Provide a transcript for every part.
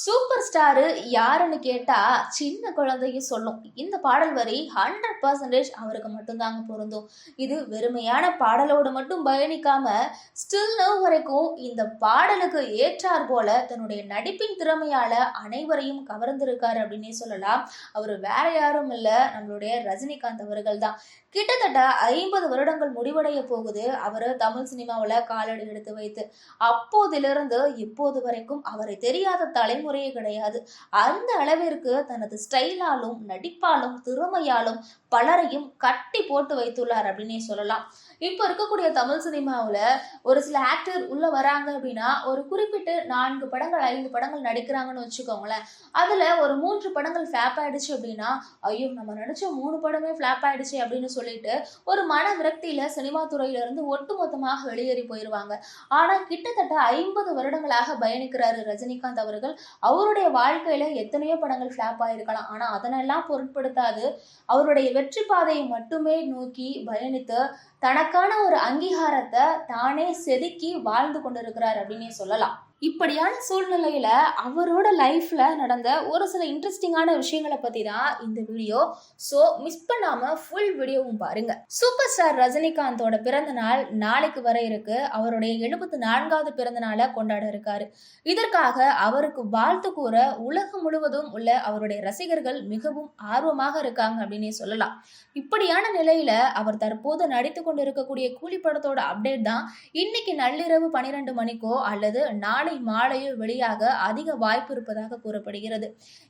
Super star யாருன்னு கேட்டா சின்ன குழந்தையும் சொல்லும். இந்த பாடல் வரி 100% அவருக்கு மட்டும்தாங்க பொருந்தும். இது வெறுமையான பாடலோடு மட்டும் பயணிக்காம ஸ்டில் நவ் வரைக்கும் இந்த பாடலுக்கு ஏற்றார் போல தன்னுடைய நடிப்பின் திறமையால அனைவரையும் கவர்ந்திருக்காரு அப்படின்னே சொல்லலாம். அவர் வேற யாரும் இல்ல, நம்மளுடைய ரஜினிகாந்த் அவர்கள் தான். கிட்டத்தட்ட 50 வருடங்கள் முடிவடைய போகுது அவர் தமிழ் சினிமாவில் காலடி எடுத்து வைத்து. அப்போதிலிருந்து இப்போது வரைக்கும் அவரை தெரியாத தலைமுறையே கிடையாது. அந்த அளவிற்கு தனது ஸ்டைலாலும் நடிப்பாலும் திறமையாலும் பலரையும் கட்டி போட்டு வைத்துள்ளார் அப்படின்னே சொல்லலாம். இப்போ இருக்கக்கூடிய தமிழ் சினிமாவில் ஒரு சில ஆக்டர் உள்ள வராங்க அப்படின்னா ஒரு குறிப்பிட்டு 4 படங்கள் 5 படங்கள் நடிக்கிறாங்கன்னு வச்சுக்கோங்களேன். அதுல ஒரு 3 படங்கள் ஃபிளாப் ஆயிடுச்சு அப்படின்னா, ஐயோ நம்ம நடிச்ச 3 படமே ஃபிளாப் ஆயிடுச்சு அப்படின்னு சொல்லிட்டு ஒரு மன விரக்தியில சினிமா துறையில இருந்து ஒட்டுமொத்தமாக வெளியேறி போயிருவாங்க. ஆனா கிட்டத்தட்ட 50 வருடங்களாக பயணிக்கிறாரு ரஜினிகாந்த் அவர்கள். அவருடைய வாழ்க்கையில எத்தனையோ படங்கள் ஃபிளாப் ஆயிருக்கலாம். ஆனா அதனெல்லாம் பொருட்படுத்தாது அவருடைய வெற்றி பாதையை மட்டுமே நோக்கி பயணித்து தனக்கான ஒரு அங்கீகாரத்தை தானே செதுக்கி வாழ்ந்து கொண்டிருக்கிறார் அப்படின்னே சொல்லலாம். இப்படியான சூழ்நிலையில அவரோட லைஃப்ல நடந்த ஒரு சில இன்ட்ரெஸ்டிங்கான விஷயங்களை பத்தி தான் இந்த வீடியோ. ஸோ மிஸ் பண்ணாம ஃபுல் வீடியோவும் பாருங்க. சூப்பர் ஸ்டார் ரஜினிகாந்தோட பிறந்த நாள் நாளைக்கு வர இருக்கு. அவருடைய 74வது பிறந்த நாளை கொண்டாட இருக்காரு. இதற்காக அவருக்கு வாழ்த்து கூற உலகம் முழுவதும் உள்ள அவருடைய ரசிகர்கள் மிகவும் ஆர்வமாக இருக்காங்க அப்படின்னே சொல்லலாம். இப்படியான நிலையில அவர் தற்போது நடித்து கொண்டு இருக்கக்கூடிய கூலி படத்தோட அப்டேட் தான் இன்னைக்கு நள்ளிரவு 12 மணிக்கோ அல்லது நாளை மாலையோ வெளியாக அதிக வாய்ப்பு இருப்பதாக கூறப்படுகிறது.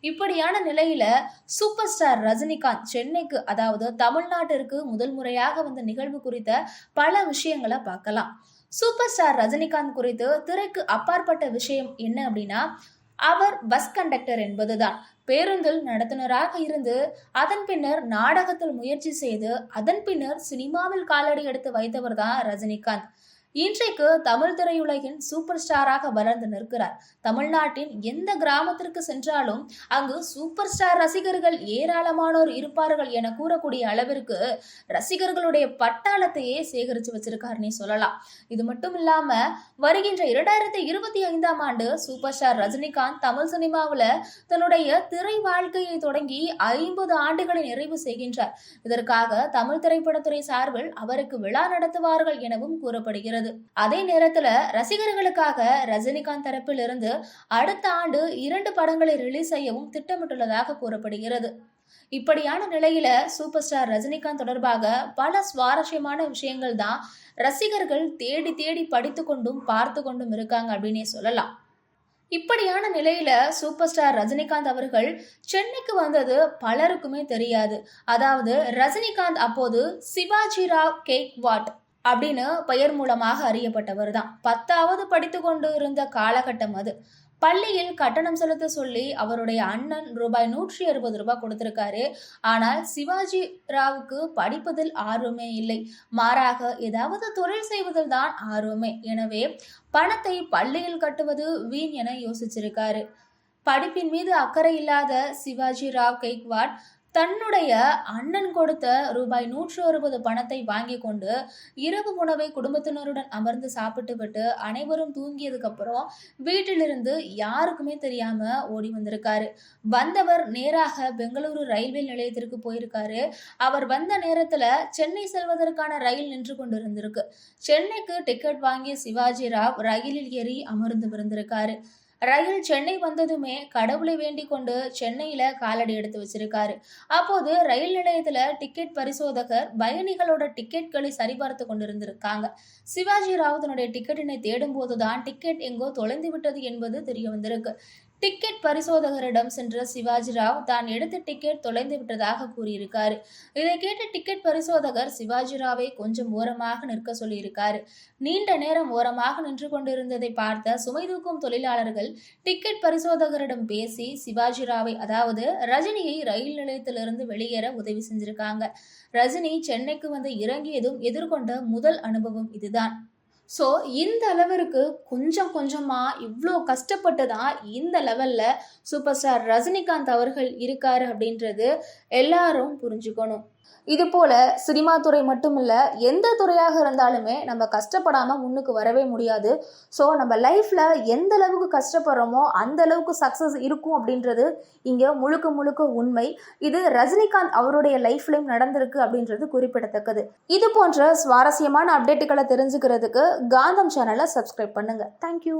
இப்படியான நிலையில சூப்பர் ஸ்டார் ரஜினிகாந்த் சென்னைக்கு, அதாவது தமிழ்நாட்டிற்கு முதல் முறையாக வந்த நிகழ்வு குறித்த பல விஷயங்களை பார்க்கலாம். சூப்பர் ஸ்டார் ரஜினிகாந்த் குறித்து திரைக்கு அப்பாற்பட்ட விஷயம் என்ன அப்படின்னா, அவர் பஸ் கண்டக்டர் என்பதுதான். பேருந்தில் நடத்துனராக இருந்து அதன் பின்னர் நாடகத்தில் முயற்சி செய்து அதன் பின்னர் சினிமாவில் காலடி எடுத்து வைத்தவர் தான் ரஜினிகாந்த். இன்றைக்கு தமிழ் திரையுலகின் சூப்பர் ஸ்டாராக வளர்ந்து நிற்கிறார். தமிழ்நாட்டின் எந்த கிராமத்திற்கு சென்றாலும் அங்கு சூப்பர் ஸ்டார் ரசிகர்கள் ஏராளமானோர் இருப்பார்கள் என கூறக்கூடிய அளவிற்கு ரசிகர்களுடைய பட்டாளத்தையே சேகரித்து வச்சிருக்காருன்னே சொல்லலாம். இது மட்டும் இல்லாம வருகின்ற 2025ஆம் ஆண்டு சூப்பர் ஸ்டார் ரஜினிகாந்த் தமிழ் சினிமாவில் தன்னுடைய திரை வாழ்க்கையை தொடங்கி 50 ஆண்டுகளை நிறைவு செய்கின்றார். இதற்காக தமிழ் திரைப்படத்துறை சார்பில் அவருக்கு விழா நடத்துவார்கள் எனவும் கூறப்படுகிறது. அதே நேரத்துல ரசிகர்களுக்காக ரஜினிகாந்த் தரப்பில் இருந்து அடுத்த ஆண்டு 2 படங்களை ரிலீஸ் செய்யவும் திட்டமிட்டுள்ளதாக கூறப்படுகிறது. இப்படியான நிலையில சூப்பர் ஸ்டார் ரஜினிகாந்த் தொடர்பாக பல சுவாரஸ்யமான விஷயங்கள் தான் ரசிகர்கள் தேடி தேடி படித்து கொண்டும் பார்த்து கொண்டும் இருக்காங்க அப்படின்னே சொல்லலாம். இப்படியான நிலையில சூப்பர் ஸ்டார் ரஜினிகாந்த் அவர்கள் சென்னைக்கு வந்தது பலருக்குமே தெரியாது. அதாவது ரஜினிகாந்த் அப்போது சிவாஜி ராவ் கேக்வாட் அப்படின்னு பெயர் மூலமாக அறியப்பட்டவர் தான். 10வது படித்து கொண்டு இருந்த காலகட்டம் அது. பள்ளியில் கட்டணம் செலுத்த சொல்லி அவருடைய அண்ணன் ரூபாய் 160 கொடுத்திருக்காரு. ஆனால் சிவாஜி ராவுக்கு படிப்பதில் ஆர்வமே இல்லை, மாறாக ஏதாவது தொழில் செய்வதில் தான் ஆர்வமே. எனவே பணத்தை பள்ளியில் கட்டுவது வீண் என யோசிச்சிருக்காரு. படிப்பின் மீது அக்கறை இல்லாத சிவாஜி ராவ் கெய்க்வாட் தன்னுடைய அண்ணன் கொடுத்த ரூபாய் 160 பணத்தை வாங்கி கொண்டு இரவு உணவை குடும்பத்தினருடன் அமர்ந்து சாப்பிட்டு விட்டு அனைவரும் தூங்கியதுக்கு அப்புறம் வீட்டிலிருந்து யாருக்குமே தெரியாம ஓடி வந்திருக்காரு. வந்தவர் நேராக பெங்களூரு ரயில்வே நிலையத்திற்கு போயிருக்காரு. அவர் வந்த நேரத்துல சென்னை செல்வதற்கான ரயில் நின்று கொண்டு இருந்திருக்கு. சென்னைக்கு டிக்கெட் வாங்கிய சிவாஜி ராவ் ரயிலில் ஏறி அமர்ந்து இருந்திருக்காரு. ரயில் சென்னை வந்ததுமே கடவுளை வேண்டிக் கொண்டு சென்னையில காலடி எடுத்து வச்சிருக்காரு. அப்போது ரயில் நிலையத்துல டிக்கெட் பரிசோதகர் பயணிகளோட டிக்கெட்களை சரிபார்த்து கொண்டிருந்திருக்காங்க. சிவாஜி ராவ் தன்னுடைய டிக்கெட்டினை தேடும் போதுதான் டிக்கெட் எங்கோ தொலைந்து விட்டது என்பது தெரிய வந்திருக்கு. டிக்கெட் பரிசோதகரிடம் சென்ற சிவாஜி ராவ் தான் எடுத்த டிக்கெட் தொலைந்து விட்டதாக கூறியிருக்காரு. இதை கேட்ட டிக்கெட் பரிசோதகர் சிவாஜி ராவை கொஞ்சம் ஓரமாக நிற்க சொல்லியிருக்காரு. நீண்ட நேரம் ஓரமாக நின்று கொண்டிருந்ததை பார்த்த சுமை தூக்கும் தொழிலாளர்கள் டிக்கெட் பரிசோதகரிடம் பேசி சிவாஜி ராவை, அதாவது ரஜினியை ரயில் நிலையத்திலிருந்து வெளியேற உதவி செஞ்சிருக்காங்க. ரஜினி சென்னைக்கு வந்து இறங்கியதும் எதிர்கொண்ட முதல் அனுபவம் இதுதான். ஸோ இந்த அளவிற்கு கொஞ்சம் கொஞ்சமாக இவ்வளோ கஷ்டப்பட்டு தான் இந்த லெவலில் சூப்பர் ஸ்டார் ரஜினிகாந்த் அவர்கள் இருக்காரு அப்படின்றது எல்லாரும் புரிஞ்சுக்கணும். இது போல சினிமா துறை மட்டும் இல்லை, எந்த துறையாக இருந்தாலுமே நம்ம கஷ்டப்படாமல் முன்னுக்கு வரவே முடியாது. ஸோ நம்ம லைஃப்பில் எந்த அளவுக்கு கஷ்டப்படுறோமோ அந்த அளவுக்கு சக்ஸஸ் இருக்கும் அப்படின்றது இங்கே முழுக்க முழுக்க உண்மை. இது ரஜினிகாந்த் அவருடைய லைஃப்லையும் நடந்திருக்கு அப்படின்றது குறிப்பிடத்தக்கது. இது போன்ற சுவாரஸ்யமான அப்டேட்டுகளை தெரிஞ்சுக்கிறதுக்கு காந்தம் சேனலை சப்ஸ்கிரைப் பண்ணுங்கள். தேங்க்யூ.